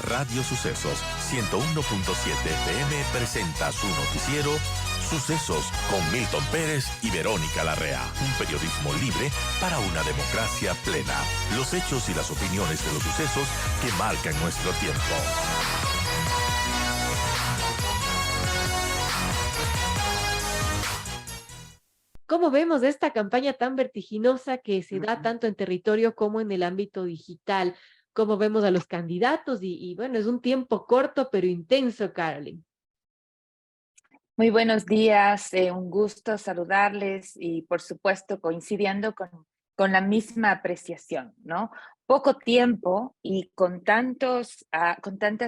Radio Sucesos 101.7 FM presenta su noticiero Sucesos con Milton Pérez y Verónica Larrea. Un periodismo libre para una democracia plena. Los hechos y las opiniones de los sucesos que marcan nuestro tiempo. ¿Cómo vemos esta campaña tan vertiginosa que se da tanto en territorio como en el ámbito digital? ¿Cómo vemos a los candidatos? Y bueno, es un tiempo corto pero intenso, Caroline. Muy buenos días, un gusto saludarles y por supuesto coincidiendo con la misma apreciación, ¿no? Poco tiempo y con tantas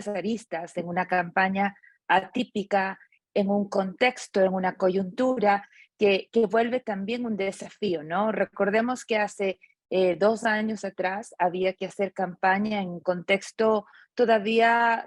aristas en una campaña atípica, en un contexto, en una coyuntura que vuelve también un desafío, ¿no? Recordemos que hace 2 años atrás había que hacer campaña en un contexto todavía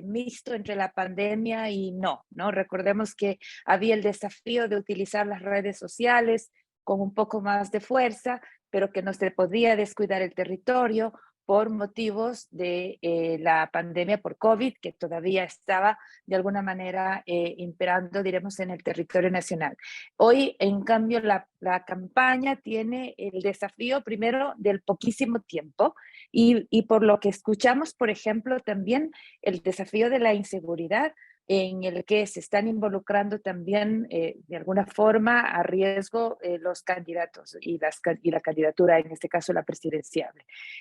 mixto entre la pandemia y no. Recordemos que había el desafío de utilizar las redes sociales con un poco más de fuerza, pero que no se podía descuidar el territorio por motivos de la pandemia por COVID, que todavía estaba de alguna manera imperando, diremos, en el territorio nacional. Hoy, en cambio, la campaña tiene el desafío primero del poquísimo tiempo y por lo que escuchamos, por ejemplo, también el desafío de la inseguridad en el que se están involucrando también de alguna forma a riesgo los candidatos y la candidatura, en este caso la presidencial.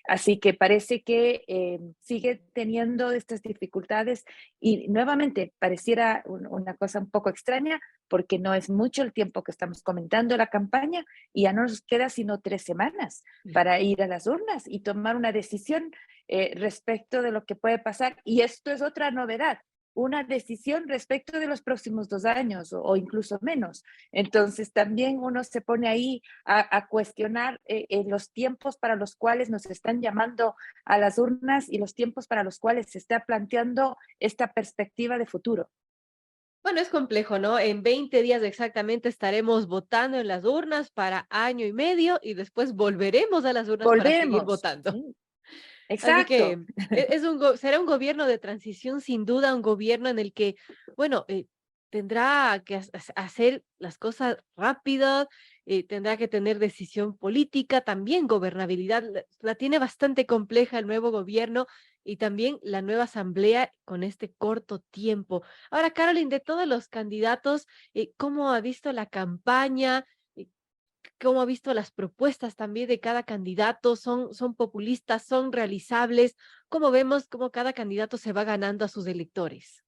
Así que parece que sigue teniendo estas dificultades y nuevamente pareciera una cosa un poco extraña porque no es mucho el tiempo que estamos comentando la campaña y ya no nos queda sino 3 semanas para ir a las urnas y tomar una decisión respecto de lo que puede pasar. Y esto es otra novedad, una decisión respecto de los próximos 2 años o incluso menos. Entonces también uno se pone ahí a cuestionar los tiempos para los cuales nos están llamando a las urnas y los tiempos para los cuales se está planteando esta perspectiva de futuro. Bueno, es complejo, ¿no? En 20 días exactamente estaremos votando en las urnas para año y medio y después volveremos a las urnas para seguir Volvemos. votando. Sí, Así que exacto. será un gobierno de transición, sin duda, un gobierno en el que, bueno, tendrá que hacer las cosas rápidas, tendrá que tener decisión política, también gobernabilidad. La tiene bastante compleja el nuevo gobierno y también la nueva asamblea con este corto tiempo. Ahora, Caroline, de todos los candidatos, ¿cómo ha visto la campaña? ¿Cómo ha visto las propuestas también de cada candidato? ¿Son populistas, son realizables? ¿Cómo vemos cómo cada candidato se va ganando a sus electores?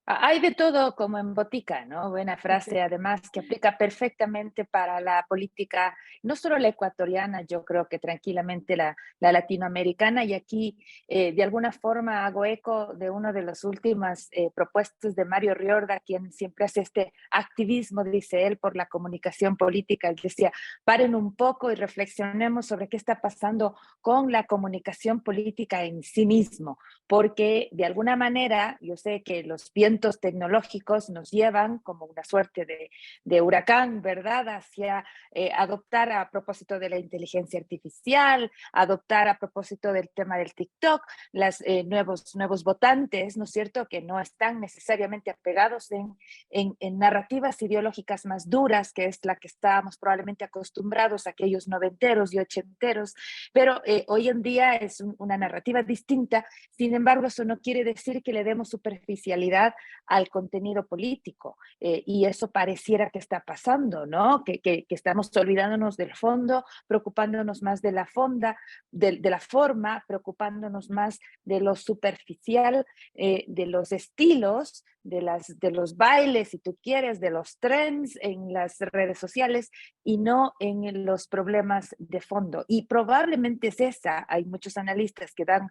Hay de todo como en botica, ¿no? Buena frase, además, que aplica perfectamente para la política, no solo la ecuatoriana, yo creo que tranquilamente la latinoamericana, y aquí de alguna forma hago eco de una de las últimas propuestas de Mario Riorda, quien siempre hace este activismo, dice él, por la comunicación política. Él decía, paren un poco y reflexionemos sobre qué está pasando con la comunicación política en sí mismo, porque de alguna manera yo sé que los vientos tecnológicos nos llevan como una suerte de huracán, ¿verdad?, hacia adoptar a propósito de la inteligencia artificial, adoptar a propósito del tema del TikTok, los nuevos votantes, ¿no es cierto?, que no están necesariamente apegados en narrativas ideológicas más duras, que es la que estábamos probablemente acostumbrados aquellos noventeros y ochenteros, pero hoy en día es una narrativa distinta. Sin embargo, eso no quiere decir que le demos superficialidad al contenido político y eso pareciera que está pasando, ¿no? Que estamos olvidándonos del fondo, preocupándonos más de la de la forma, preocupándonos más de lo superficial, de los estilos, de los bailes, si tú quieres, de los trends en las redes sociales y no en los problemas de fondo. Y probablemente es esa, hay muchos analistas que dan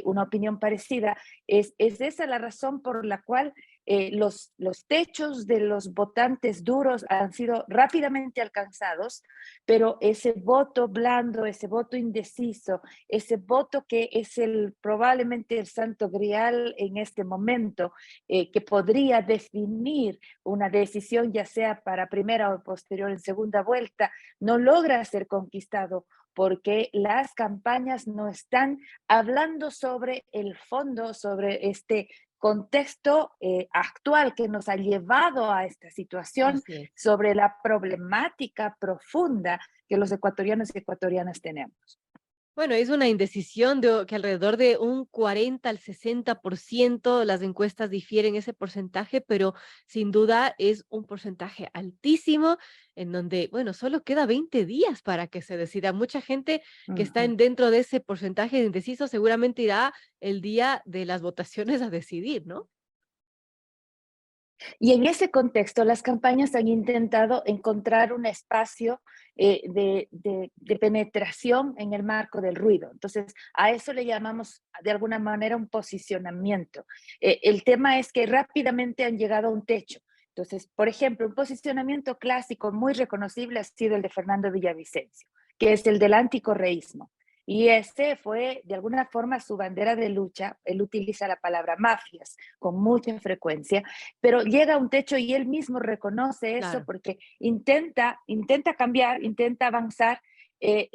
una opinión parecida, es esa la razón por la cual los techos de los votantes duros han sido rápidamente alcanzados, pero ese voto blando, ese voto indeciso, ese voto que es probablemente el santo grial en este momento, que podría definir una decisión ya sea para primera o posterior en segunda vuelta, no logra ser conquistado porque las campañas no están hablando sobre el fondo, sobre este contexto actual que nos ha llevado a esta situación, Así es. sobre la problemática profunda que los ecuatorianos y ecuatorianas tenemos. Bueno, es una indecisión que alrededor de un 40 al 60%, las encuestas difieren ese porcentaje, pero sin duda es un porcentaje altísimo en donde, bueno, solo queda 20 días para que se decida. Mucha gente que está Ujú. dentro de ese porcentaje de indecisos seguramente irá el día de las votaciones a decidir, ¿no? Y en ese contexto, las campañas han intentado encontrar un espacio de penetración en el marco del ruido. Entonces, a eso le llamamos de alguna manera un posicionamiento. El tema es que rápidamente han llegado a un techo. Entonces, por ejemplo, un posicionamiento clásico muy reconocible ha sido el de Fernando Villavicencio, que es el del anticorreísmo. Y ese fue, de alguna forma, su bandera de lucha. Él utiliza la palabra mafias con mucha frecuencia, pero llega a un techo y él mismo reconoce eso Claro. porque intenta cambiar, intenta avanzar,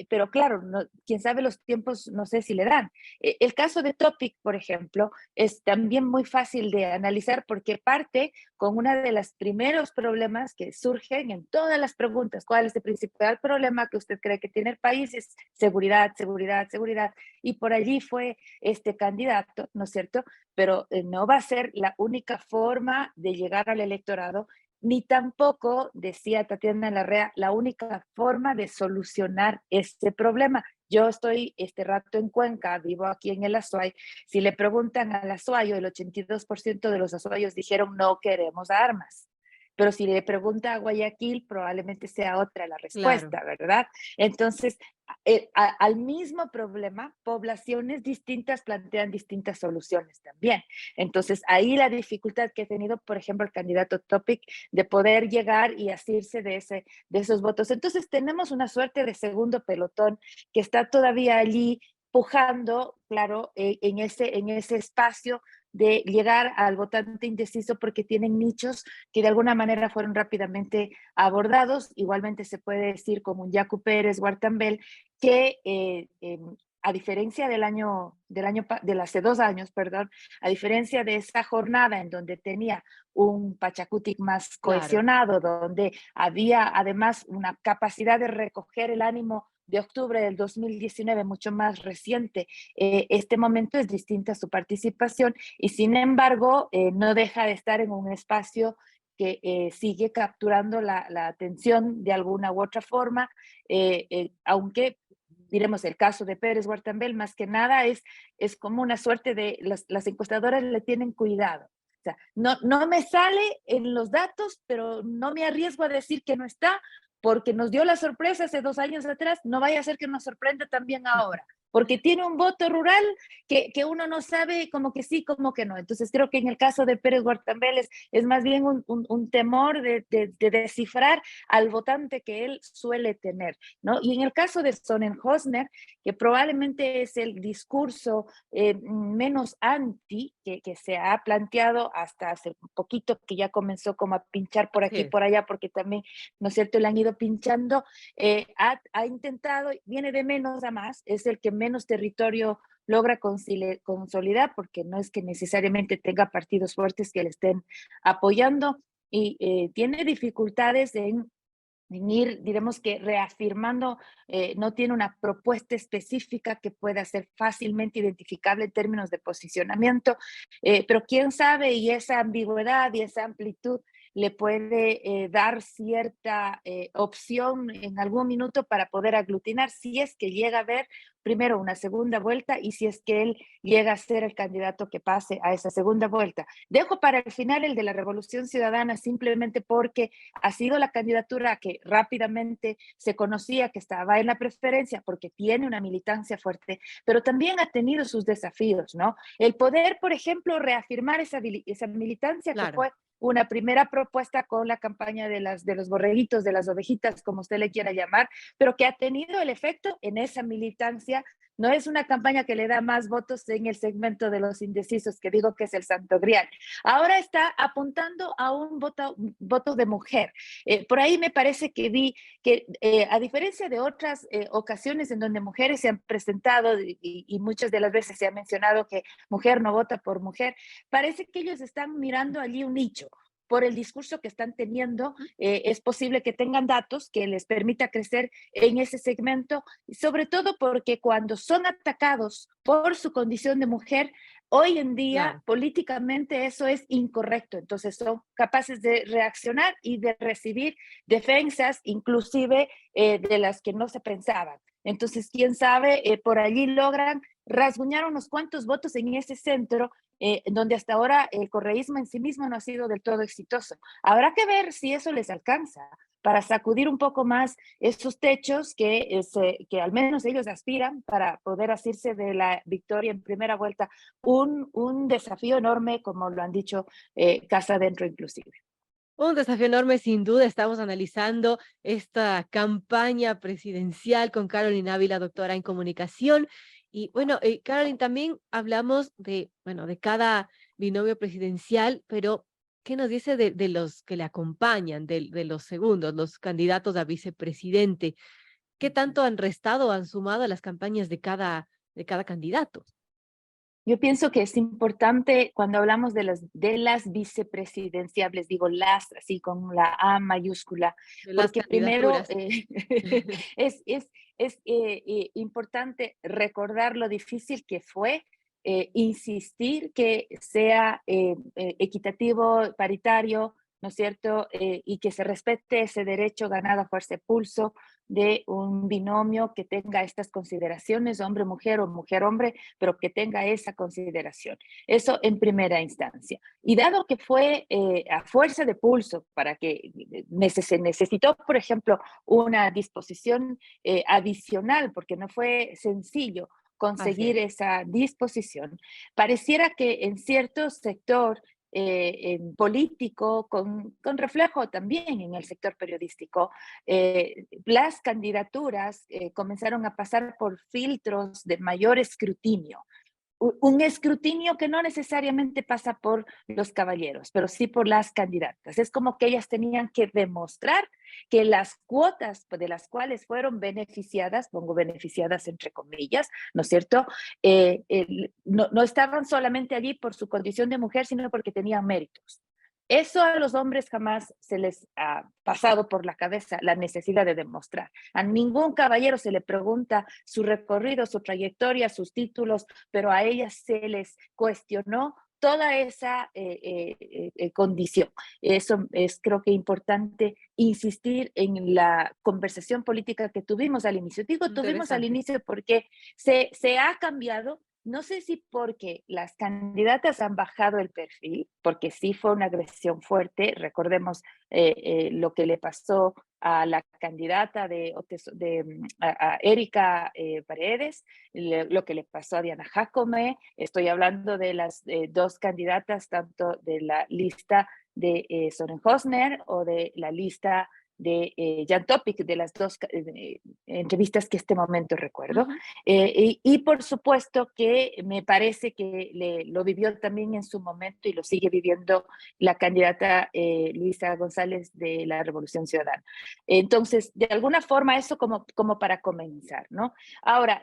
pero claro, no, quién sabe los tiempos, no sé si le dan. El caso de Topic, por ejemplo, es también muy fácil de analizar porque parte con uno de los primeros problemas que surgen en todas las preguntas. ¿Cuál es el principal problema que usted cree que tiene el país? Es seguridad, seguridad, seguridad. Y por allí fue este candidato, ¿no es cierto? Pero no va a ser la única forma de llegar al electorado, ni tampoco, decía Tatiana Larrea, la única forma de solucionar este problema. Yo estoy este rato en Cuenca, vivo aquí en el Azuay. Si le preguntan al Azuayo, el 82% de los azuayos dijeron no queremos armas. Pero si le pregunta a Guayaquil, probablemente sea otra la Claro. respuesta, ¿verdad? Entonces, al mismo problema, poblaciones distintas plantean distintas soluciones también. Entonces, ahí la dificultad que ha tenido, por ejemplo, el candidato Topic de poder llegar y asirse de esos votos. Entonces, tenemos una suerte de segundo pelotón que está todavía allí pujando, claro, en ese espacio de llegar al votante indeciso porque tienen nichos que de alguna manera fueron rápidamente abordados. Igualmente se puede decir como un Yacu Pérez, Guartambel, que a diferencia del hace 2 años, perdón, a diferencia de esa jornada en donde tenía un Pachacutic más Claro. cohesionado, donde había además una capacidad de recoger el ánimo de octubre del 2019, mucho más reciente, este momento es distinta a su participación y sin embargo no deja de estar en un espacio que sigue capturando la atención de alguna u otra forma, aunque diremos el caso de Pérez Huartambel, más que nada es como una suerte de, las encuestadoras le tienen cuidado. O sea, no me sale en los datos, pero no me arriesgo a decir que no está, porque nos dio la sorpresa hace 2 años atrás, no vaya a ser que nos sorprenda también ahora, porque tiene un voto rural que uno no sabe como que sí, como que no. Entonces creo que en el caso de Pérez Huartambel es más bien un temor de descifrar al votante que él suele tener, ¿no? Y en el caso de Sonnenhosner, que probablemente es el discurso menos anti que se ha planteado hasta hace un poquito, que ya comenzó como a pinchar por Así aquí, es. por allá, porque también, ¿no es cierto?, le han ido pinchando, ha intentado, viene de menos a más, es el que menos territorio logra consolidar, porque no es que necesariamente tenga partidos fuertes que le estén apoyando, y tiene dificultades en ir, diremos que reafirmando, no tiene una propuesta específica que pueda ser fácilmente identificable en términos de posicionamiento, pero quién sabe, y esa ambigüedad y esa amplitud le puede dar cierta opción en algún minuto para poder aglutinar si es que llega a haber primero una segunda vuelta y si es que él llega a ser el candidato que pase a esa segunda vuelta. Dejo para el final el de la Revolución Ciudadana simplemente porque ha sido la candidatura que rápidamente se conocía que estaba en la preferencia porque tiene una militancia fuerte, pero también ha tenido sus desafíos, ¿no? El poder, por ejemplo, reafirmar esa militancia que Claro. fue una primera propuesta con la campaña de los borreguitos, de las ovejitas, como usted le quiera llamar, pero que ha tenido el efecto en esa militancia no es una campaña que le da más votos en el segmento de los indecisos, que digo que es el santo grial. Ahora está apuntando a un voto de mujer. Por ahí me parece que vi que, a diferencia de otras ocasiones en donde mujeres se han presentado y muchas de las veces se ha mencionado que mujer no vota por mujer, parece que ellos están mirando allí un nicho. Por el discurso que están teniendo, es posible que tengan datos que les permita crecer en ese segmento, sobre todo porque cuando son atacados por su condición de mujer, hoy en día Claro. políticamente eso es incorrecto. Entonces son capaces de reaccionar y de recibir defensas, inclusive de las que no se pensaban. Entonces, quién sabe, por allí logran rasguñar unos cuantos votos en ese centro, donde hasta ahora el correísmo en sí mismo no ha sido del todo exitoso. Habrá que ver si eso les alcanza para sacudir un poco más esos techos que al menos ellos aspiran para poder asirse de la victoria en primera vuelta. Un desafío enorme, como lo han dicho, casa adentro inclusive. Un desafío enorme, sin duda. Estamos analizando esta campaña presidencial con Carolyn Ávila, doctora en comunicación. Y bueno, Carolyn, también hablamos de, bueno, de cada binomio presidencial, pero ¿qué nos dice de los que le acompañan, de los segundos, los candidatos a vicepresidente? ¿Qué tanto han restado o han sumado a las campañas de cada candidato? Yo pienso que es importante cuando hablamos de las vicepresidenciables, digo las así con la A mayúscula, De las porque primero candidaturas. es, es, es importante recordar lo difícil que fue insistir que sea equitativo, paritario, ¿no es cierto? Y que se respete ese derecho ganado a fuerza de pulso de un binomio que tenga estas consideraciones, hombre-mujer o mujer-hombre, pero que tenga esa consideración. Eso en primera instancia. Y dado que fue a fuerza de pulso para que se necesitó, por ejemplo, una disposición adicional, porque no fue sencillo Así conseguir es. esa disposición, pareciera que en cierto sector en político, con reflejo también en el sector periodístico, las candidaturas comenzaron a pasar por filtros de mayor escrutinio, un escrutinio que no necesariamente pasa por los caballeros, pero sí por las candidatas. Es como que ellas tenían que demostrar que las cuotas de las cuales fueron beneficiadas, pongo beneficiadas entre comillas, ¿no es cierto? No estaban solamente allí por su condición de mujer, sino porque tenían méritos. Eso a los hombres jamás se les ha pasado por la cabeza, la necesidad de demostrar. A ningún caballero se le pregunta su recorrido, su trayectoria, sus títulos, pero a ellas se les cuestionó toda esa condición. Eso es, creo que, importante insistir en la conversación política que tuvimos al inicio. Digo, tuvimos al Interesante. inicio porque se ha cambiado. No sé si porque las candidatas han bajado el perfil, porque sí fue una agresión fuerte. Recordemos lo que le pasó a la candidata a Erika Paredes, lo que le pasó a Diana Jacome. Estoy hablando de las dos candidatas, tanto de la lista de Soren Hosner o de la lista de Jan Topic, de las dos entrevistas que este momento recuerdo. Ujú. Y por supuesto que me parece que lo vivió también en su momento y lo sigue viviendo la candidata Luisa González de la Revolución Ciudadana. Entonces, de alguna forma, eso como para comenzar, ¿no? Ahora,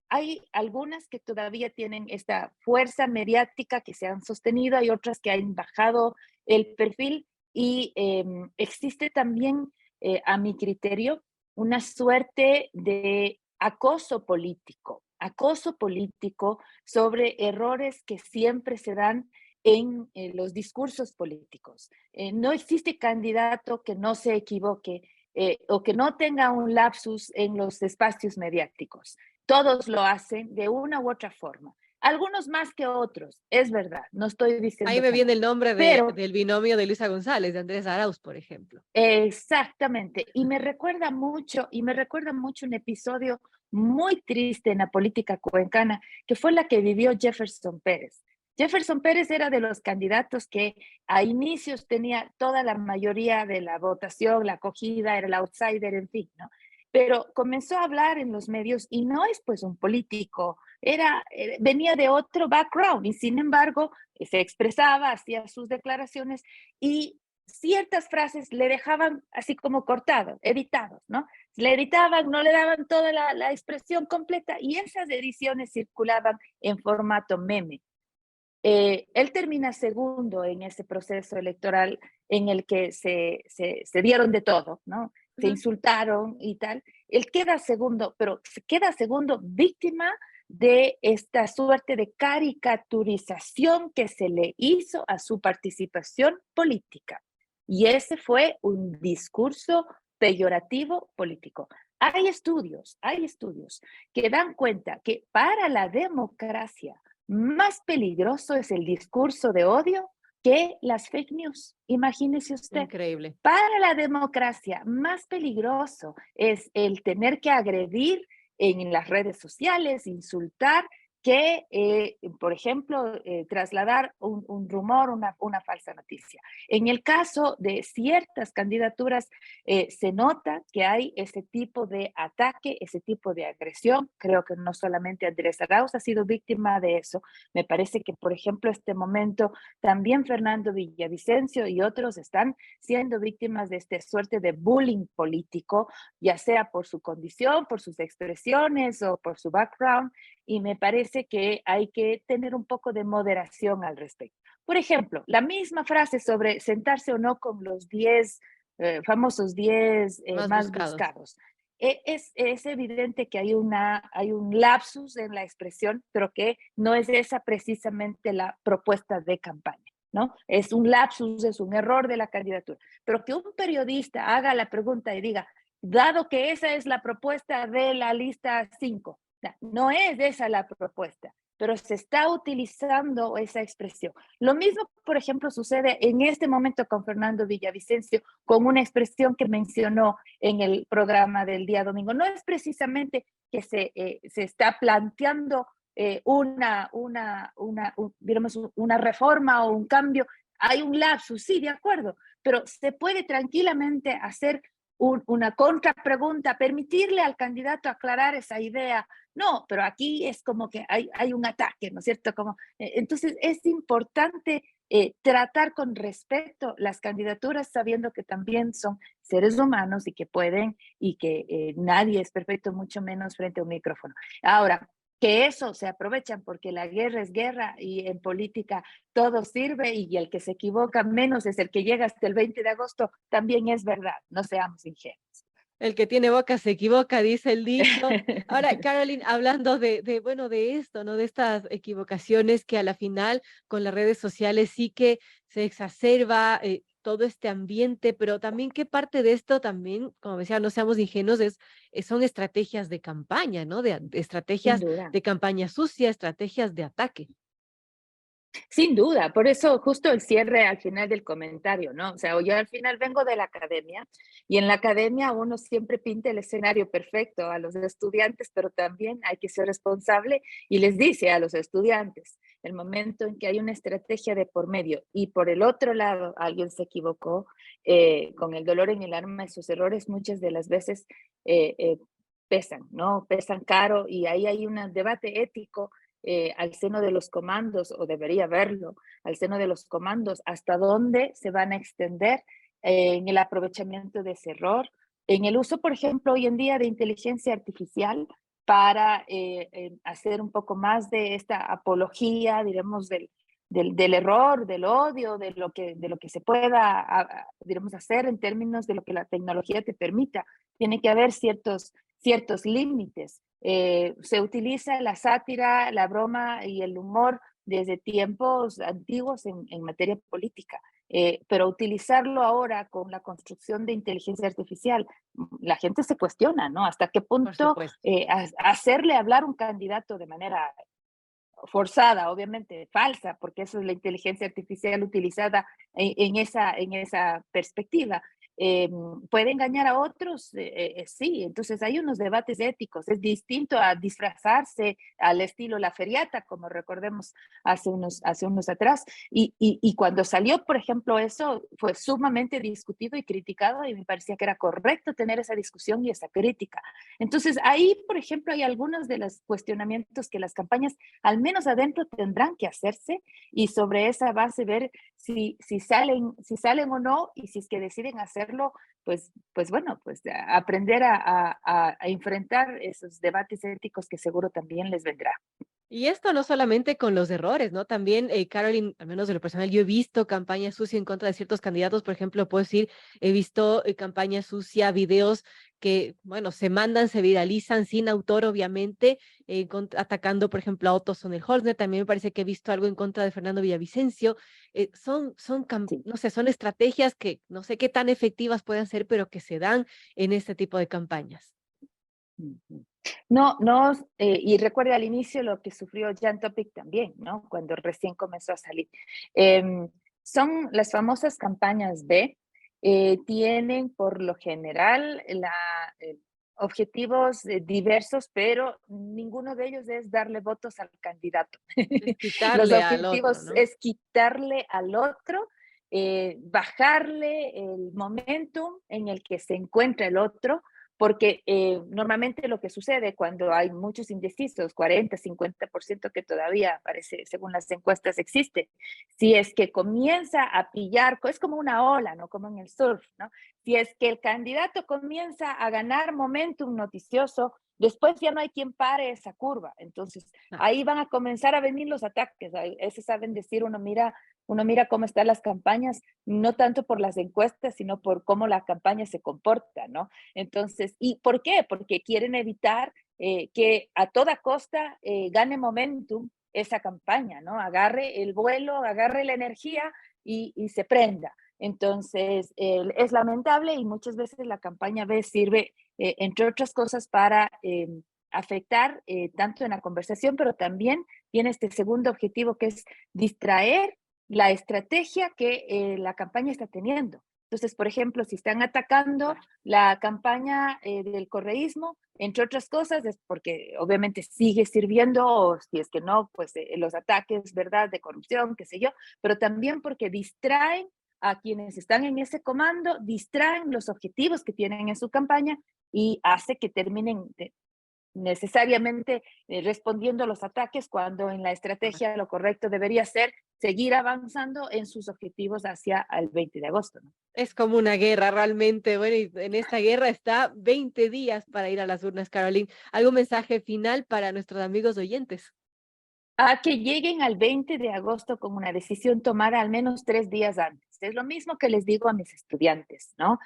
hay algunas que todavía tienen esta fuerza mediática que se han sostenido, hay otras que han bajado el perfil y existe también, a mi criterio, una suerte de acoso político sobre errores que siempre se dan en los discursos políticos. No existe candidato que no se equivoque o que no tenga un lapsus en los espacios mediáticos. Todos lo hacen de una u otra forma. Algunos más que otros, es verdad, no estoy Ahí diciendo me que no, viene el nombre pero del binomio de Luisa González, de Andrés Arauz, por ejemplo. exactamente, y me recuerda mucho un episodio muy triste en la política cuencana, que fue la que vivió Jefferson Pérez. Jefferson Pérez era de los candidatos que a inicios tenía toda la mayoría de la votación, la acogida, era el outsider, en fin, ¿no? pero comenzó a hablar en los medios y no es pues un político, venía de otro background y sin embargo se expresaba, hacía sus declaraciones y ciertas frases le dejaban así como cortado, editados, ¿no? Le editaban, no le daban toda la expresión completa y esas ediciones circulaban en formato meme. Él termina segundo en ese proceso electoral en el que se dieron de todo, ¿no? Se Ujú. insultaron y tal. Él queda segundo, pero se queda segundo víctima de esta suerte de caricaturización que se le hizo a su participación política. Y ese fue un discurso peyorativo político. Hay estudios que dan cuenta que para la democracia, más peligroso es el discurso de odio que las fake news. Imagínese usted. Increíble. Para la democracia, más peligroso es el tener que agredir en las redes sociales, insultar, que, por ejemplo, trasladar un rumor, una falsa noticia. En el caso de ciertas candidaturas, se nota que hay ese tipo de ataque, ese tipo de agresión. Creo que no solamente Andrés Arauz ha sido víctima de eso. Me parece que, por ejemplo, este momento también Fernando Villavicencio y otros están siendo víctimas de esta suerte de bullying político, ya sea por su condición, por sus expresiones o por su background, y me parece que hay que tener un poco de moderación al respecto. Por ejemplo, la misma frase sobre sentarse o no con los 10 famosos 10 Más más buscados. buscados. Es evidente que hay un lapsus en la expresión, pero que no es esa precisamente la propuesta de campaña, ¿no? Es un lapsus, es un error de la candidatura. Pero que un periodista haga la pregunta y diga, dado que esa es la propuesta de la lista 5, no es esa la propuesta, pero se está utilizando esa expresión. Lo mismo, por ejemplo, sucede en este momento con Fernando Villavicencio, con una expresión que mencionó en el programa del día domingo. No es precisamente que se está planteando digamos, una reforma o un cambio. Hay un lapsus, sí, de acuerdo, pero se puede tranquilamente hacer una contrapregunta, permitirle al candidato aclarar esa idea. No, pero aquí es como que hay un ataque, ¿no es cierto? Entonces es importante tratar con respeto las candidaturas, sabiendo que también son seres humanos y que pueden, y que nadie es perfecto, mucho menos frente a un micrófono. Ahora, que eso se aprovechan porque la guerra es guerra y en política todo sirve y el que se equivoca menos es el que llega hasta el 20 de agosto, también es verdad, no seamos ingenuos. El que tiene boca se equivoca, dice el dicho. Ahora, Caroline, hablando bueno, de esto, ¿no? De estas equivocaciones que a la final con las redes sociales sí que se exacerba todo este ambiente, pero también qué parte de esto también, como decía, no seamos ingenuos, son estrategias de campaña, ¿no? De Sin estrategias duda. de campaña sucia, estrategias de ataque. Sin duda, por eso justo el cierre al final del comentario, ¿no? O sea, yo al final vengo de la academia y en la academia uno siempre pinta el escenario perfecto a los estudiantes, pero también hay que ser responsable y les dice a los estudiantes, el momento en que hay una estrategia de por medio y por el otro lado alguien se equivocó, con el dolor en el alma, esos errores muchas de las veces pesan, ¿no? Pesan caro y ahí hay un debate ético al seno de los comandos, o debería haberlo, al seno de los comandos, hasta dónde se van a extender en el aprovechamiento de ese error, en el uso, por ejemplo, hoy en día de inteligencia artificial para hacer un poco más de esta apología, diremos, del error, del odio, de lo que se pueda, diremos, hacer en términos de lo que la tecnología te permita. Tiene que haber ciertos límites. Se utiliza la sátira, la broma y el humor desde tiempos antiguos en materia política, pero utilizarlo ahora con la construcción de inteligencia artificial, la gente se cuestiona, ¿no? ¿Hasta qué Por punto supuesto. hacerle hablar un candidato de manera forzada, obviamente falsa, porque eso es la inteligencia artificial utilizada en esa perspectiva? puede engañar a otros, sí, entonces hay unos debates éticos, es distinto a disfrazarse al estilo La Feriata, como recordemos hace unos atrás, y cuando salió, por ejemplo, eso fue sumamente discutido y criticado y me parecía que era correcto tener esa discusión y esa crítica. Entonces ahí, por ejemplo, hay algunos de los cuestionamientos que las campañas, al menos adentro, tendrán que hacerse y sobre esa base ver si salen o no, y si es que deciden hacerlo, pues bueno, pues aprender a enfrentar esos debates éticos que seguro también les vendrá. Y esto no solamente con los errores, ¿no? También, Caroline, al menos de lo personal, yo he visto campaña sucia en contra de ciertos candidatos. Por ejemplo, puedo decir, he visto campaña sucia, videos que, bueno, se mandan, se viralizan sin autor, obviamente, atacando, por ejemplo, a Otto Sonnenholzner. También me parece que he visto algo en contra de Fernando Villavicencio. Sí. No sé, son estrategias que no sé qué tan efectivas pueden ser, pero que se dan en este tipo de campañas. Ujú. No, no, y recuerda al inicio lo que sufrió Jan Topic también, ¿no? Cuando recién comenzó a salir. Son las famosas campañas B, tienen por lo general objetivos diversos, pero ninguno de ellos es darle votos al candidato. Es Los quitarle al otro, objetivos ¿no? es quitarle al otro, bajarle el momentum en el que se encuentra el otro, porque normalmente lo que sucede cuando hay muchos indecisos, 40, 50% que todavía parece, según las encuestas, existe, si es que comienza a pillar, es como una ola, ¿no? Como en el surf, ¿no? Si es que el candidato comienza a ganar momentum noticioso, después ya no hay quien pare esa curva. Entonces, Ah, ahí van a comenzar a venir los ataques. Ese saben decir, uno mira cómo están las campañas, no tanto por las encuestas, sino por cómo la campaña se comporta, ¿no? Entonces, ¿y por qué? Porque quieren evitar que a toda costa gane momentum esa campaña, ¿no? Agarre el vuelo, agarre la energía y se prenda. Entonces, es lamentable y muchas veces la campaña B sirve, entre otras cosas, para afectar tanto en la conversación, pero también tiene este segundo objetivo que es distraer la estrategia que la campaña está teniendo. Entonces, por ejemplo, si están atacando la campaña del correísmo, entre otras cosas, es porque obviamente sigue sirviendo, o si es que no, pues los ataques, ¿verdad?, de corrupción, qué sé yo, pero también porque distraen a quienes están en ese comando, distraen los objetivos que tienen en su campaña y hace que terminen necesariamente respondiendo a los ataques cuando en la estrategia lo correcto debería ser seguir avanzando en sus objetivos hacia el 20 de agosto, ¿no? es como una guerra realmente. Bueno, y en esta guerra está 20 días para ir a las urnas, Caroline. ¿Algún mensaje final para nuestros amigos oyentes? A que lleguen al 20 de agosto con una decisión tomada al menos 3 días antes. Es lo mismo que les digo a mis estudiantes, ¿no?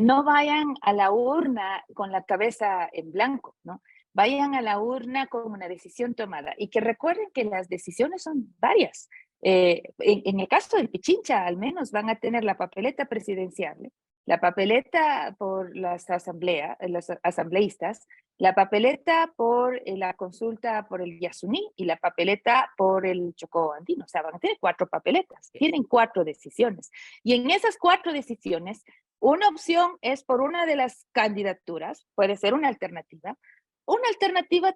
No vayan a la urna con la cabeza en blanco, ¿no? Vayan a la urna con una decisión tomada y que recuerden que las decisiones son varias. En el caso del Pichincha, al menos van a tener la papeleta presidencial, la papeleta por las asambleas, los asambleístas, la papeleta por la consulta por el Yasuní y la papeleta por el Chocó Andino. O sea, van a tener 4 papeletas, tienen 4 decisiones. Y en esas 4 decisiones, una opción es por una de las candidaturas, puede ser una alternativa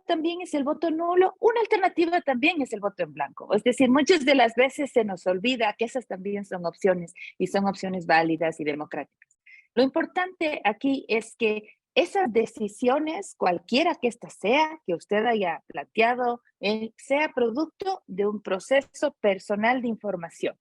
también es el voto nulo, una alternativa también es el voto en blanco. Es decir, muchas de las veces se nos olvida que esas también son opciones y son opciones válidas y democráticas. Lo importante aquí es que esas decisiones, cualquiera que ésta sea, que usted haya planteado, sea producto de un proceso personal de información.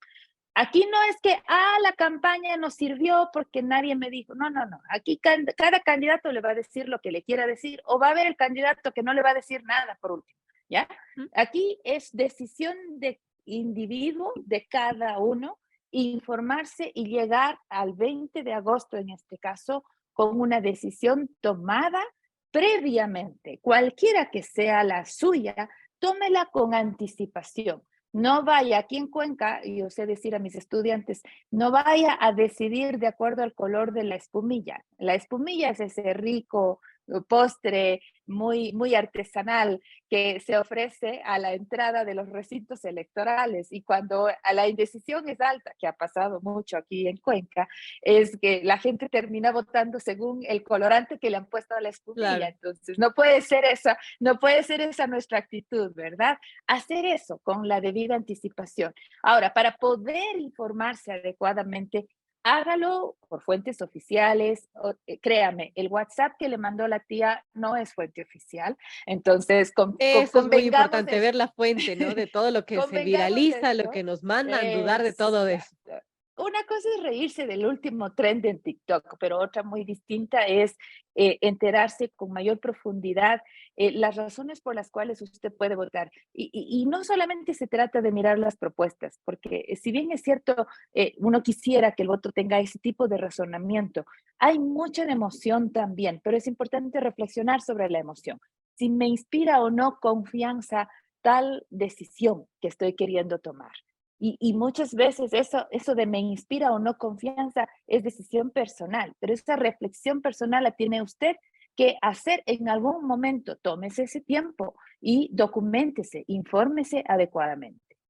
Aquí no es que, la campaña nos sirvió porque nadie me dijo. No, no, no. Aquí cada candidato le va a decir lo que le quiera decir, o va a haber el candidato que no le va a decir nada por último, ¿ya? ¿Mm? Aquí es decisión de individuo, de cada uno, informarse y llegar al 20 de agosto, en este caso, con una decisión tomada previamente. Cualquiera que sea la suya, tómela con anticipación. No vaya aquí en Cuenca, y yo sé decir a mis estudiantes, no vaya a decidir de acuerdo al color de la espumilla. La espumilla es ese rico postre muy artesanal que se ofrece a la entrada de los recintos electorales. Y cuando a la indecisión es alta, que ha pasado mucho aquí en Cuenca, es que la gente termina votando según el colorante que le han puesto a la espumilla. Claro. Entonces, no puede ser esa nuestra actitud, ¿verdad? Hacer eso con la debida anticipación. Ahora, para poder informarse adecuadamente, hágalo por fuentes oficiales. Créame, el WhatsApp que le mandó la tía no es fuente oficial. Entonces, Eso es muy convengamos importante, de ver esto. la fuente, ¿no? De todo lo que se Convengamos de viraliza, lo esto. que nos mandan, dudar de todo eso. Exacto. Una cosa es reírse del último trend en TikTok, pero otra muy distinta es enterarse con mayor profundidad las razones por las cuales usted puede votar. Y no solamente se trata de mirar las propuestas, porque si bien es cierto, uno quisiera que el voto tenga ese tipo de razonamiento, hay mucha emoción también, pero es importante reflexionar sobre la emoción. Si me inspira o no confianza tal decisión que estoy queriendo tomar. Y muchas veces eso de me inspira o no confianza es decisión personal, pero esa reflexión personal la tiene usted que hacer en algún momento. Tómese ese tiempo y documéntese, infórmese adecuadamente.